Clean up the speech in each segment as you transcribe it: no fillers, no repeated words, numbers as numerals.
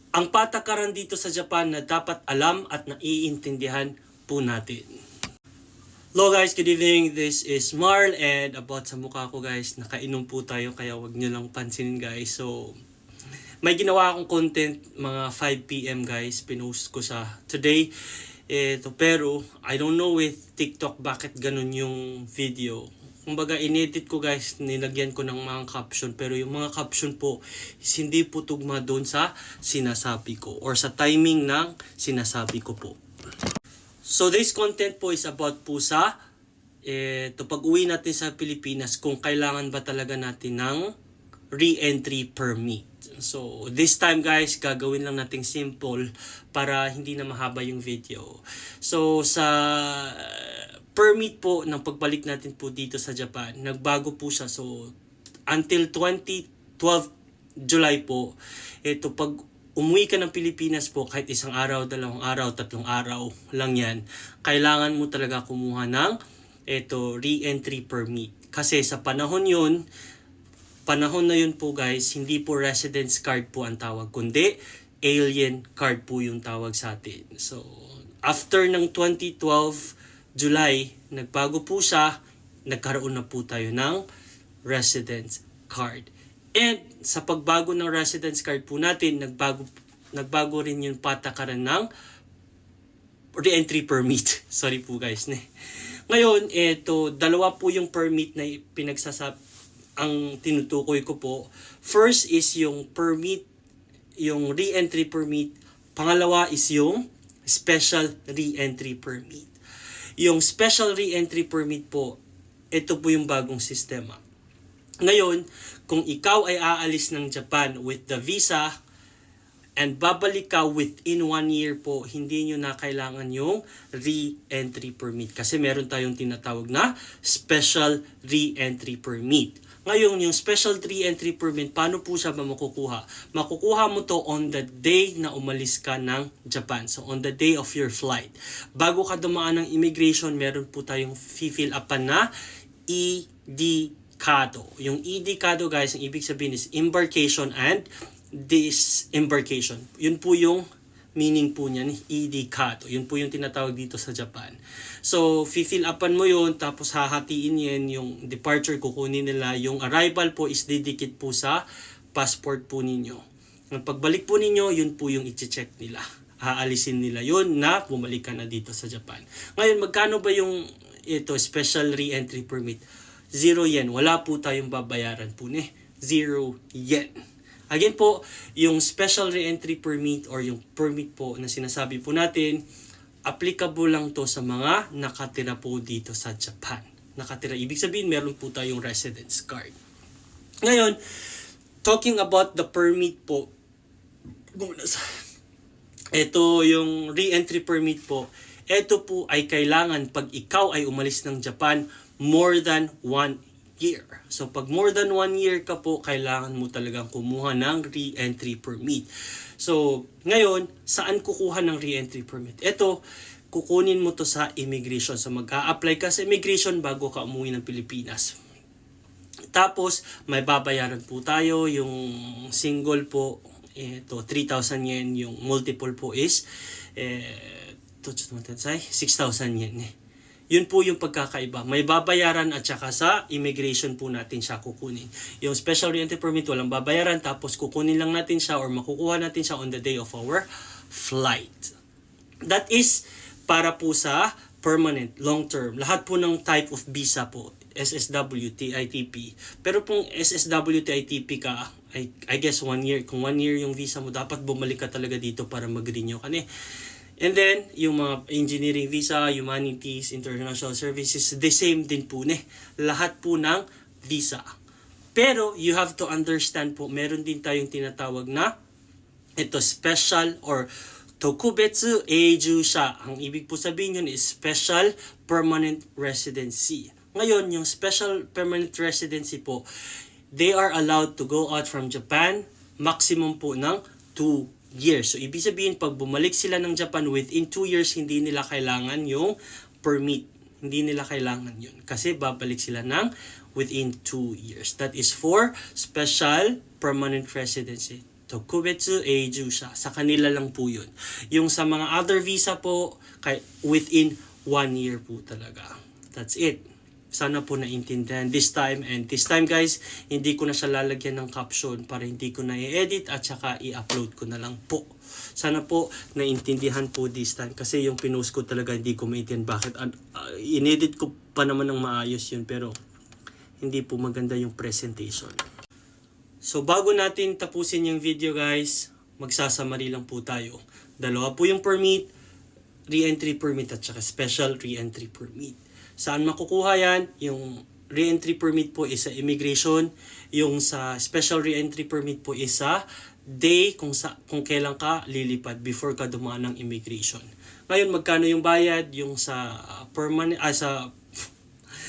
Ang patakaran dito sa Japan na dapat alam at naiintindihan po natin. Hello guys, good evening. This is Marl and about sa mukha ko guys, nakainom po tayo kaya wag nyo lang pansinin guys. So, may ginawa akong content mga 5 PM guys, pinost ko sa today. Pero I don't know with TikTok bakit ganun yung video. Kumbaga inedit ko guys, nilagyan ko ng mga caption pero yung mga caption po hindi po tugma doon sa sinasabi ko or sa timing ng sinasabi ko po. So this content po is about po sa pag-uwi natin sa Pilipinas kung kailangan ba talaga natin ng re-entry permit. So this time guys, gagawin lang nating simple para hindi na mahaba yung video. So sa permit po ng pagbalik natin po dito sa Japan, nagbago po siya. So until 2012 July po, pag umuwi ka ng Pilipinas po, kahit isang araw, 2 araw, 3 araw lang yan, kailangan mo talaga kumuha ng re-entry permit. Kasi sa panahon na yun po guys, hindi po residence card po ang tawag, kundi alien card po yung tawag sa atin. So, after ng 2012 July, nagbago po siya, nagkaroon na po tayo ng residence card. And sa pagbago ng residence card po natin, nagbago rin yung patakaran ng re-entry permit. Sorry po guys. Ngayon, dalawa po yung permit na ang tinutukoy ko po. First is yung permit, yung re-entry permit. Pangalawa is yung special re-entry permit. Yung special re-entry permit po, ito po yung bagong sistema. Ngayon, kung ikaw ay aalis ng Japan with the visa and babalik ka within 1 year po, hindi nyo na kailangan yung re-entry permit. Kasi meron tayong tinatawag na special re-entry permit. Ngayon, yung special re-entry permit, paano po siya makukuha? Makukuha mo to on the day na umalis ka ng Japan. So, on the day of your flight. Bago ka dumaan ng immigration, meron po tayong fill upan na ED-CADO. Yung ED-CADO guys, ang ibig sabihin is embarkation and disembarkation. Yun po yung meaning po niyan, ED-CADO. Yun po yung tinatawag dito sa Japan. So, fill upan mo yun, tapos hahatiin yan yung departure, kukunin nila. Yung arrival po is didikit po sa passport po ninyo. Ang pagbalik po ninyo, yun po yung i-check nila. Aalisin nila yun na bumalik ka na dito sa Japan. Ngayon, magkano ba yung special re-entry permit? 0 yen. Wala po tayong babayaran po 0 yen. Again po, yung special re-entry permit or yung permit po na sinasabi po natin, applicable lang to sa mga nakatira po dito sa Japan. Nakatira, ibig sabihin meron po tayong residence card. Ngayon, talking about the permit po, ito yung re-entry permit po, ito po ay kailangan pag ikaw ay umalis ng Japan more than 1 year. So pag more than 1 year ka po, kailangan mo talagang kumuha ng re-entry permit. So ngayon, saan kukuha ng re-entry permit? Ito, kukunin mo to sa immigration. So mag-a-apply ka sa immigration bago ka umuwi ng Pilipinas. Tapos may babayaran po tayo, yung single po, 3,000 yen, yung multiple po is 6,000 yen. Yun po yung pagkakaiba. May babayaran at saka sa immigration po natin siya kukunin. Yung special re-entry permit, walang babayaran, tapos kukunin lang natin siya or makukuha natin siya on the day of our flight. That is para po sa permanent, long term. Lahat po ng type of visa po, SSW, TITP. Pero kung SSW, TITP ka, I guess 1 year. Kung 1 year yung visa mo, dapat bumalik ka talaga dito para mag-renew ka. And then, yung mga engineering visa, humanities, international services, the same din po lahat po ng visa. Pero, you have to understand po, meron din tayong tinatawag na special or tokubetsu eiju sha. Ang ibig po sabihin yun is special permanent residency. Ngayon, yung special permanent residency po, they are allowed to go out from Japan maximum po ng 2 years. So, ibig sabihin, pag bumalik sila ng Japan within 2 years, hindi nila kailangan yung permit. Hindi nila kailangan yun. Kasi babalik sila within 2 years. That is for special permanent residency. Tokubetsu Eijusha. Sa kanila lang po yun. Yung sa mga other visa po, within 1 year po talaga. That's it. Sana po naintindihan this time. And this time guys, hindi ko na siya lalagyan ng caption para hindi ko na i-edit at saka i-upload ko na lang po. Sana po naintindihan po this time. Kasi yung pinost ko talaga hindi ko maintindihan bakit. In-edit ko pa naman ng maayos yun pero hindi po maganda yung presentation. So bago natin tapusin yung video guys, magsasamari lang po tayo. Dalawa po yung permit, re-entry permit at saka special re-entry permit. Saan makukuha yan? Yung re-entry permit po is sa immigration. Yung sa special re-entry permit po is sa day kung kailan ka lilipad before ka dumaan ng immigration. Ngayon, magkano yung bayad? Yung sa permanent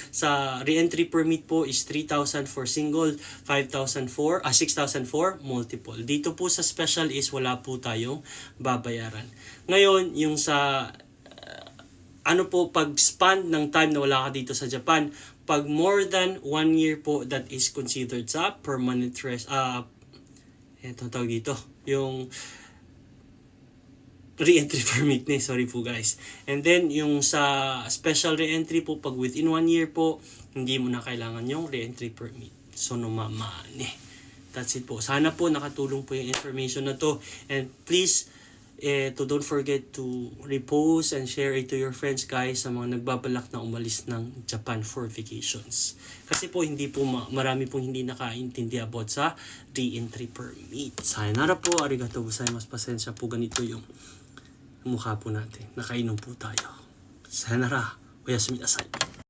sa re-entry permit po is 3,000 for single, 6,000 for multiple. Dito po sa special is wala po tayong babayaran. Ngayon, yung sa pag span ng time na wala ka dito sa Japan, pag more than 1 year po, that is considered sa permanent tawag dito, yung re-entry permit ni, sorry po guys. And then, yung sa special re-entry po, pag within 1 year po, hindi mo na kailangan yung re-entry permit. So, nomamane. That's it po. Sana po nakatulong po yung information na to. And please, don't forget to repost and share it to your friends guys sa mga nagbabalak na umalis ng Japan for vacations. Kasi po marami pong hindi nakaintindi about sa re-entry permit. Sayonara po, arigatou gozaimasu, pasensya po ganito yung mukha po natin. Nakainom po tayo. Sayonara, oyasumi nasai.